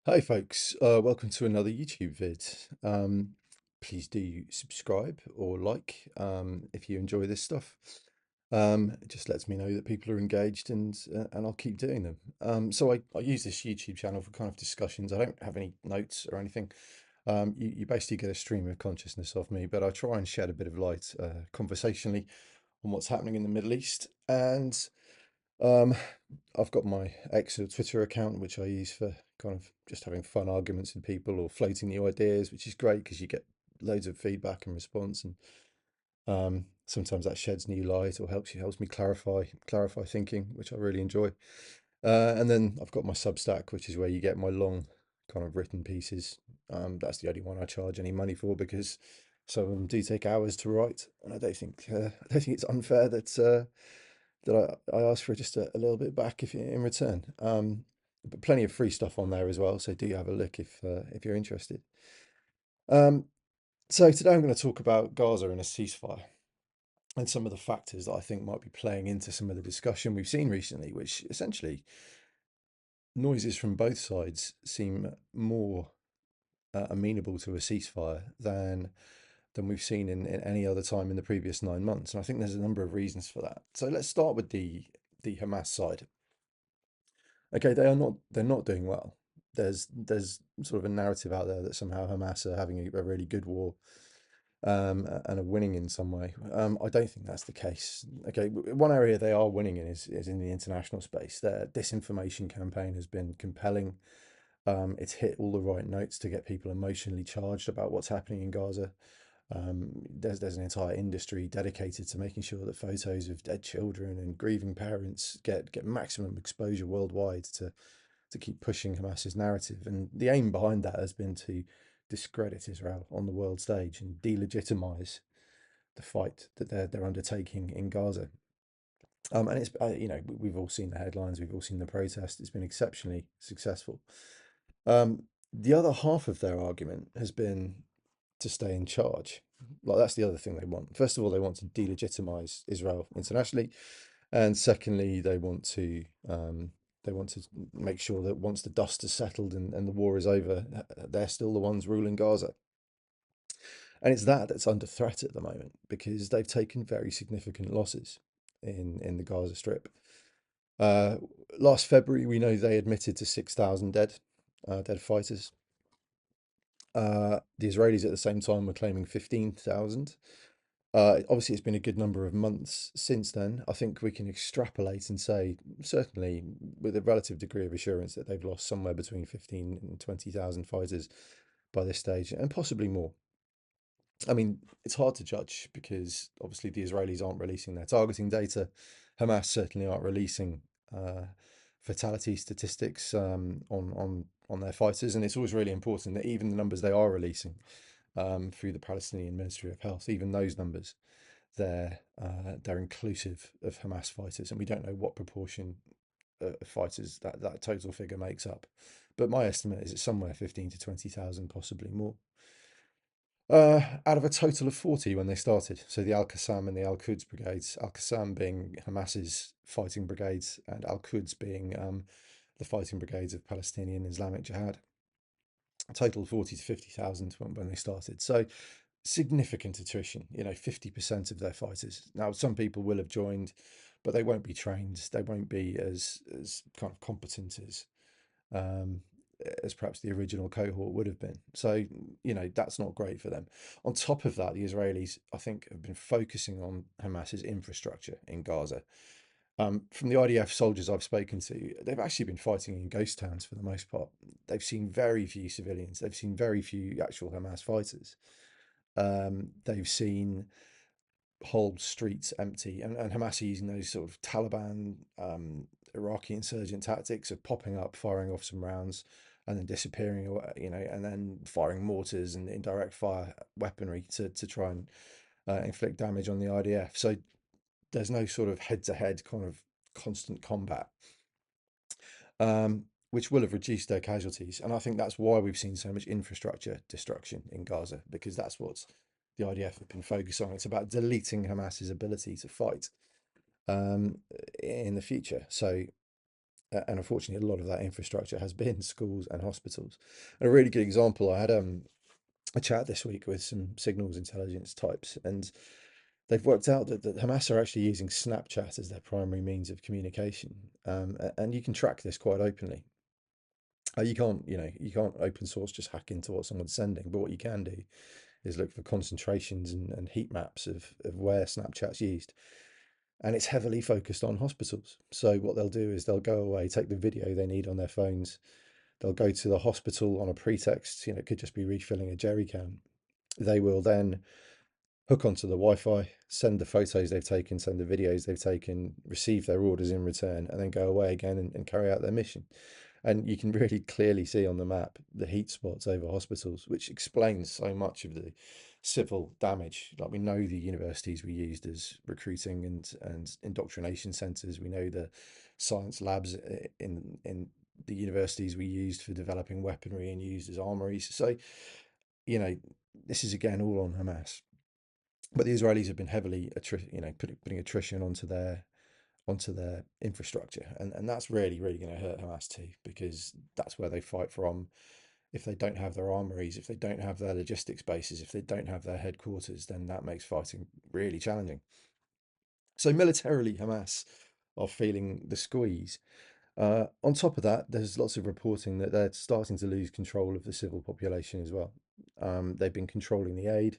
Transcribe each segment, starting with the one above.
Hi folks, welcome to another YouTube vid. Please do subscribe or like if you enjoy this stuff. It just lets me know that people are engaged and I'll keep doing them. So I use this YouTube channel for kind of discussions. I don't have any notes or anything. You basically get a stream of consciousness of me, but I try and shed a bit of light conversationally on what's happening in the Middle East. And um, I've got my X or Twitter account, which I use for kind of just having fun arguments with people or floating new ideas, which is great because you get loads of feedback and response, and sometimes that sheds new light or helps me clarify thinking, which I really enjoy. And then I've got my Substack, which is where you get my long kind of written pieces. That's the only one I charge any money for because some of them do take hours to write, and I don't think it's unfair that I ask for just a little bit back if in return. But plenty of free stuff on there as well, so do have a look if you're interested. Um, so today I'm going to talk about Gaza and a ceasefire and some of the factors that I think might be playing into some of the discussion we've seen recently, which essentially noises from both sides seem more amenable to a ceasefire than we've seen in any other time in the previous 9 months. And I think there's a number of reasons for that. So let's start with the Hamas side. Okay, they're not doing well. There's sort of a narrative out there that somehow Hamas are having a really good war and are winning in some way. I don't think that's the case. Okay, one area they are winning in is in the international space. Their disinformation campaign has been compelling. It's hit all the right notes to get people emotionally charged about what's happening in Gaza. There's an entire industry dedicated to making sure that photos of dead children and grieving parents get maximum exposure worldwide to keep pushing Hamas's narrative. And the aim behind that has been to discredit Israel on the world stage and delegitimize the fight that they're undertaking in Gaza. And it's we've all seen the headlines, we've all seen the protest. It's been exceptionally successful. The other half of their argument has been to stay in charge. Like that's the other thing they want. First of all, they want to delegitimize Israel internationally, and secondly, they want to make sure that once the dust has settled and the war is over, they're still the ones ruling Gaza. And it's that's under threat at the moment because they've taken very significant losses in the Gaza Strip. Uh, Last February, we know they admitted to 6,000 dead fighters. The Israelis at the same time were claiming 15,000. Obviously, it's been a good number of months since then. I think we can extrapolate and say, certainly with a relative degree of assurance, that they've lost somewhere between 15 and 20,000 fighters by this stage, and possibly more. I mean, it's hard to judge because obviously the Israelis aren't releasing their targeting data. Hamas certainly aren't releasing uh, fatality statistics on their fighters, and it's always really important that even the numbers they are releasing through the Palestinian Ministry of Health, even those numbers, they're inclusive of Hamas fighters, and we don't know what proportion of fighters that total figure makes up. But my estimate is it's somewhere 15 to 20,000, possibly more. Out of a total of 40 when they started. So the Al Qassam and the Al Quds brigades, Al Qassam being Hamas's fighting brigades, and Al Quds being the fighting brigades of Palestinian Islamic Jihad. A total of 40 to 50,000 when they started. So significant attrition, 50% of their fighters. Now, some people will have joined, but they won't be trained. They won't be as kind of competent um, as perhaps the original cohort would have been. So, that's not great for them. On top of that, the Israelis, I think, have been focusing on Hamas's infrastructure in Gaza. From the IDF soldiers I've spoken to, they've actually been fighting in ghost towns for the most part. They've seen very few civilians. They've seen very few actual Hamas fighters. They've seen whole streets empty, and Hamas are using those sort of Taliban Iraqi insurgent tactics of popping up, firing off some rounds, and then disappearing, and then firing mortars and indirect fire weaponry to try and inflict damage on the IDF. So there's no sort of head-to-head kind of constant combat, which will have reduced their casualties. And I think that's why we've seen so much infrastructure destruction in Gaza, because that's what the IDF have been focused on. It's about deleting Hamas's ability to fight in the future. So And unfortunately, a lot of that infrastructure has been schools and hospitals. And a really good example, I had a chat this week with some signals intelligence types, and they've worked out that Hamas are actually using Snapchat as their primary means of communication. And you can track this quite openly. You can't, you can't open source just hack into what someone's sending, but what you can do is look for concentrations and heat maps of where Snapchat's used. And it's heavily focused on hospitals. So what they'll do is they'll go away, take the video they need on their phones. They'll go to the hospital on a pretext, it could just be refilling a jerry can. They will then hook onto the Wi-Fi, send the photos they've taken, send the videos they've taken, receive their orders in return, and then go away again and carry out their mission. And you can really clearly see on the map the heat spots over hospitals, which explains so much of the civil damage. Like, we know the universities we used as recruiting and indoctrination centres. We know the science labs in the universities we used for developing weaponry and used as armories. So, you know, this is again all on Hamas. But the Israelis have been heavily, putting attrition onto their infrastructure, and that's really, really going to hurt Hamas too, because that's where they fight from. If they don't have their armories, if they don't have their logistics bases, if they don't have their headquarters, then that makes fighting really challenging. So militarily, Hamas are feeling the squeeze. On top of that, there's lots of reporting that they're starting to lose control of the civil population as well. They've been controlling the aid.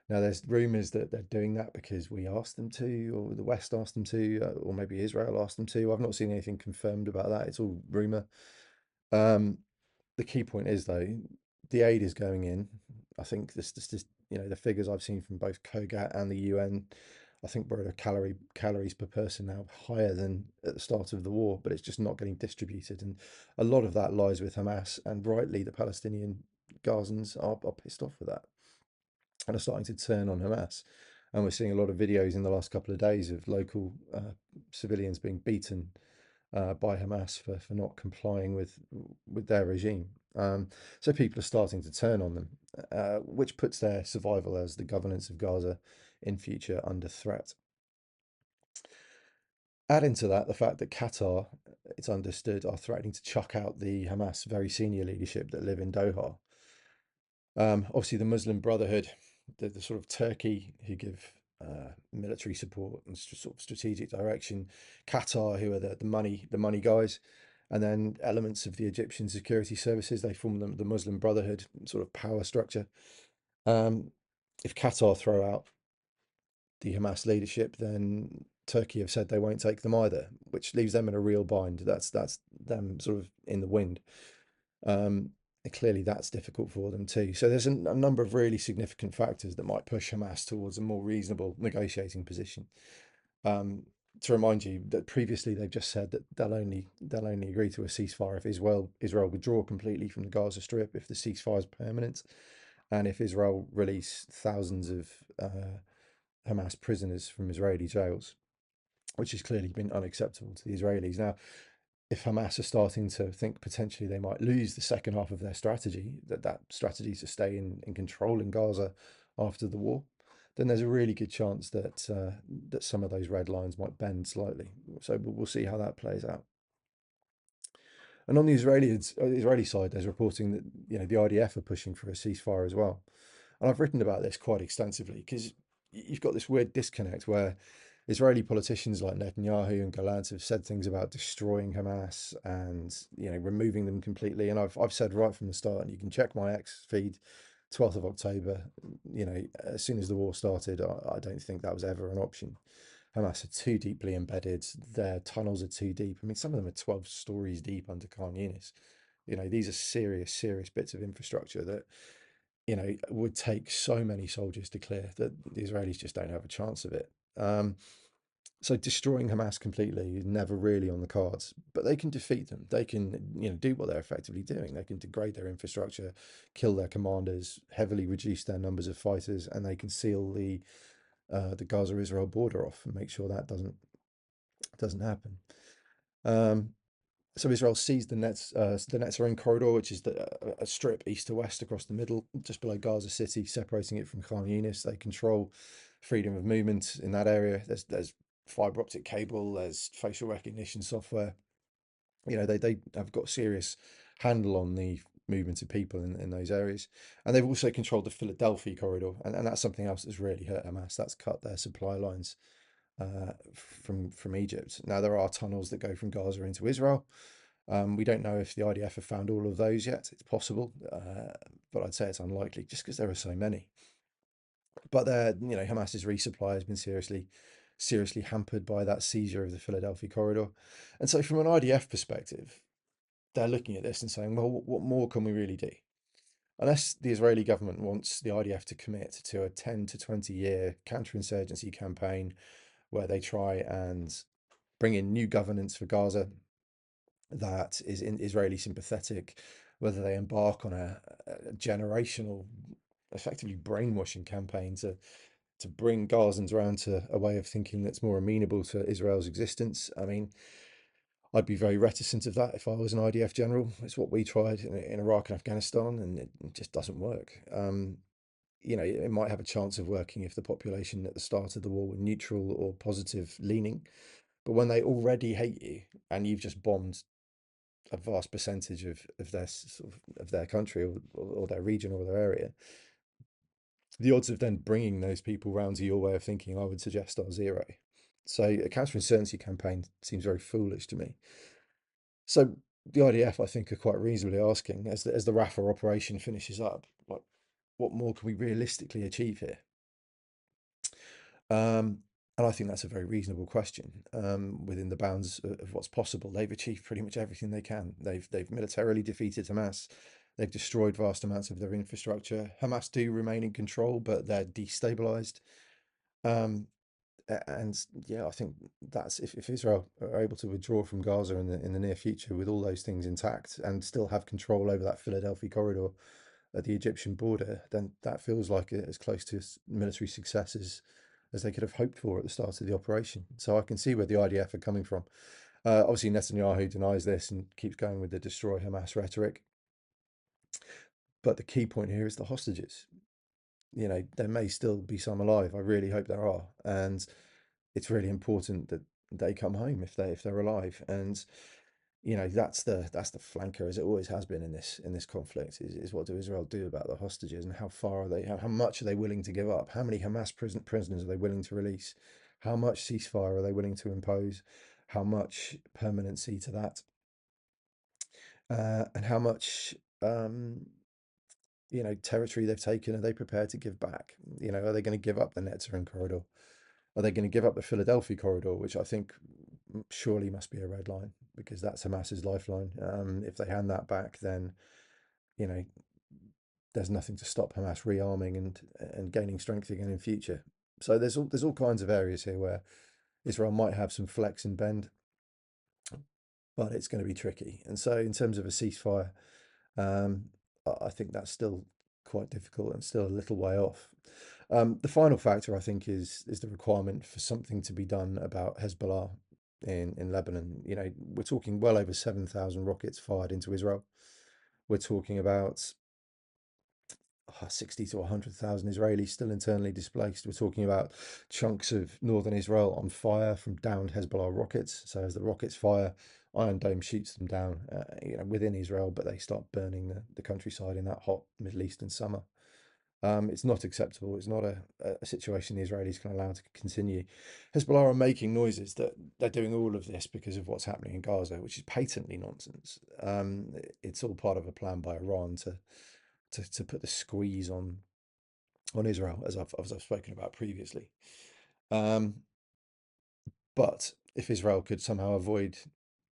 Now, there's rumours that they're doing that because we asked them to, or the West asked them to, or maybe Israel asked them to. I've not seen anything confirmed about that. It's all rumour. Um, the key point is, though, the aid is going in. I think this the figures I've seen from both COGAT and the UN, I think we're at a calories per person now higher than at the start of the war, but it's just not getting distributed. And a lot of that lies with Hamas, and rightly, the Palestinian Gazans are pissed off with that and are starting to turn on Hamas. And we're seeing a lot of videos in the last couple of days of local civilians being beaten by Hamas for not complying with their regime. So people are starting to turn on them, which puts their survival as the governance of Gaza in future under threat. Add into that the fact that Qatar, it's understood, are threatening to chuck out the Hamas very senior leadership that live in Doha. Obviously, the Muslim Brotherhood, the sort of Turkey who give military support and sort of strategic direction, Qatar who are the money guys, and then elements of the Egyptian security services. They form the Muslim Brotherhood sort of power structure. Um, if Qatar throw out the Hamas leadership, then Turkey have said they won't take them either, which leaves them in a real bind. That's them sort of in the wind. Um, Clearly, that's difficult for them too. So there's a number of really significant factors that might push Hamas towards a more reasonable negotiating position. To remind you that previously they've just said that they'll only agree to a ceasefire if Israel withdraw completely from the Gaza Strip, if the ceasefire is permanent, and if Israel release thousands of Hamas prisoners from Israeli jails, which has clearly been unacceptable to the Israelis. Now, if Hamas are starting to think potentially they might lose the second half of their strategy, that strategy to stay in control in Gaza after the war, then there's a really good chance that some of those red lines might bend slightly. So we'll see how that plays out. And on the Israeli side, there's reporting that the IDF are pushing for a ceasefire as well. And I've written about this quite extensively because you've got this weird disconnect where Israeli politicians like Netanyahu and Gallant have said things about destroying Hamas and removing them completely. And I've said right from the start, and you can check my X feed, 12th of October. As soon as the war started, I don't think that was ever an option. Hamas are too deeply embedded. Their tunnels are too deep. I mean, some of them are 12 stories deep under Khan Yunis. These are serious, serious bits of infrastructure that would take so many soldiers to clear that the Israelis just don't have a chance of it. So destroying Hamas completely is never really on the cards, but they can defeat them. They can, do what they're effectively doing. They can degrade their infrastructure, kill their commanders, heavily reduce their numbers of fighters, and they can seal the Gaza-Israel border off and make sure that doesn't happen. So Israel seized the Netzarim corridor, which is a strip east to west across the middle, just below Gaza City, separating it from Khan Yunis. They control freedom of movement in that area. There's fiber optic cable, there's facial recognition software. They have got serious handle on the movement of people in those areas. And they've also controlled the Philadelphia corridor. And that's something else that's really hurt Hamas. That's cut their supply lines from Egypt. Now, there are tunnels that go from Gaza into Israel. We don't know if the IDF have found all of those yet. It's possible, but I'd say it's unlikely just because there are so many. But Hamas's resupply has been seriously hampered by that seizure of the Philadelphia corridor. And so, from an IDF perspective, they're looking at this and saying, well, what more can we really do? Unless the Israeli government wants the IDF to commit to a 10 to 20-year counterinsurgency campaign where they try and bring in new governance for Gaza that is Israeli sympathetic, whether they embark on a generational, effectively brainwashing campaign to bring Gazans around to a way of thinking that's more amenable to Israel's existence. I mean, I'd be very reticent of that if I was an IDF general. It's what we tried in Iraq and Afghanistan, and it just doesn't work. It might have a chance of working if the population at the start of the war were neutral or positive leaning, but when they already hate you and you've just bombed a vast percentage of their of their country or their region or their area, the odds of then bringing those people round to your way of thinking, I would suggest, are zero. So a counterinsurgency campaign seems very foolish to me. So the IDF, I think, are quite reasonably asking, as the Rafah operation finishes up, what more can we realistically achieve here? Um, and I think that's a very reasonable question within the bounds of what's possible. They've achieved pretty much everything they can. They've militarily defeated Hamas. They've destroyed vast amounts of their infrastructure. Hamas do remain in control, but they're destabilized. Um, and yeah, I think that's if Israel are able to withdraw from Gaza in the near future with all those things intact and still have control over that Philadelphia corridor at the Egyptian border, then that feels like as close to military success as they could have hoped for at the start of the operation. So I can see where the IDF are coming from. Obviously, Netanyahu denies this and keeps going with the destroy Hamas rhetoric. But the key point here is the hostages. There may still be some alive. I really hope there are. And it's really important that they come home if they're alive. And that's the flanker, as it always has been in this conflict, is what do Israel do about the hostages, and how far are they, how much are they willing to give up, how many Hamas prisoners are they willing to release, how much ceasefire are they willing to impose, how much permanency to that, and how much territory they've taken are they prepared to give back. Are they going to give up the Netzarim corridor? Are they going to give up the Philadelphia corridor, which I think surely must be a red line because that's Hamas's lifeline? If they hand that back, then you know there's nothing to stop Hamas rearming and gaining strength again in future. So there's all kinds of areas here where Israel might have some flex and bend, but it's going to be tricky. And so in terms of a ceasefire, um, I think that's still quite difficult and still a little way off. The final factor, I think, is the requirement for something to be done about Hezbollah in Lebanon. We're talking well over 7,000 rockets fired into Israel. We're talking about 60 to 100,000 Israelis still internally displaced. We're talking about chunks of northern Israel on fire from downed Hezbollah rockets. So as the rockets fire, Iron Dome shoots them down, within Israel, but they start burning the countryside in that hot Middle Eastern summer. It's not acceptable. It's not a situation the Israelis can allow to continue. Hezbollah are making noises that they're doing all of this because of what's happening in Gaza, which is patently nonsense. It's all part of a plan by Iran to put the squeeze on Israel, as I've spoken about previously. Um, but if Israel could somehow avoid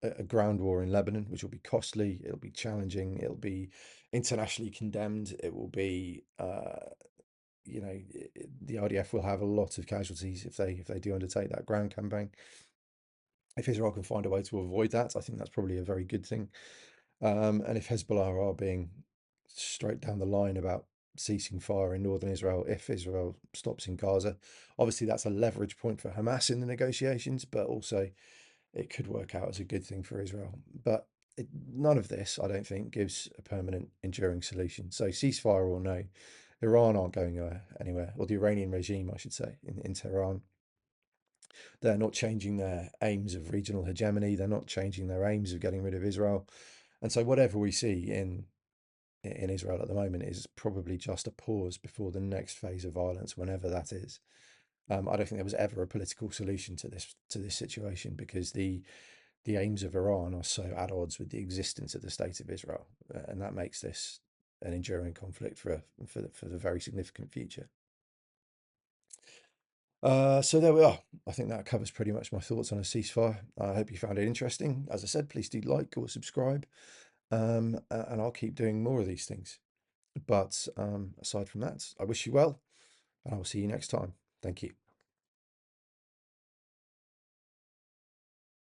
a ground war in Lebanon, which will be costly, it'll be challenging, it'll be internationally condemned, it will be the IDF will have a lot of casualties if they do undertake that ground campaign. If Israel can find a way to avoid that, I think that's probably a very good thing. And if Hezbollah are being straight down the line about ceasing fire in northern Israel, if Israel stops in Gaza, obviously that's a leverage point for Hamas in the negotiations, but also it could work out as a good thing for Israel. But none of this, I don't think, gives a permanent, enduring solution. So ceasefire or no, Iran aren't going anywhere, or the Iranian regime, I should say, in Tehran They're not changing their aims of regional hegemony. They're not changing their aims of getting rid of Israel. And so whatever we see in Israel at the moment is probably just a pause before the next phase of violence, whenever that is. I don't think there was ever a political solution to this situation because the aims of Iran are so at odds with the existence of the state of Israel, and that makes this an enduring conflict for the very significant future. So there we are. I think that covers pretty much my thoughts on a ceasefire. I hope you found it interesting. As I said, please do like or subscribe, and I'll keep doing more of these things. But aside from that, I wish you well, and I will see you next time. Thank you.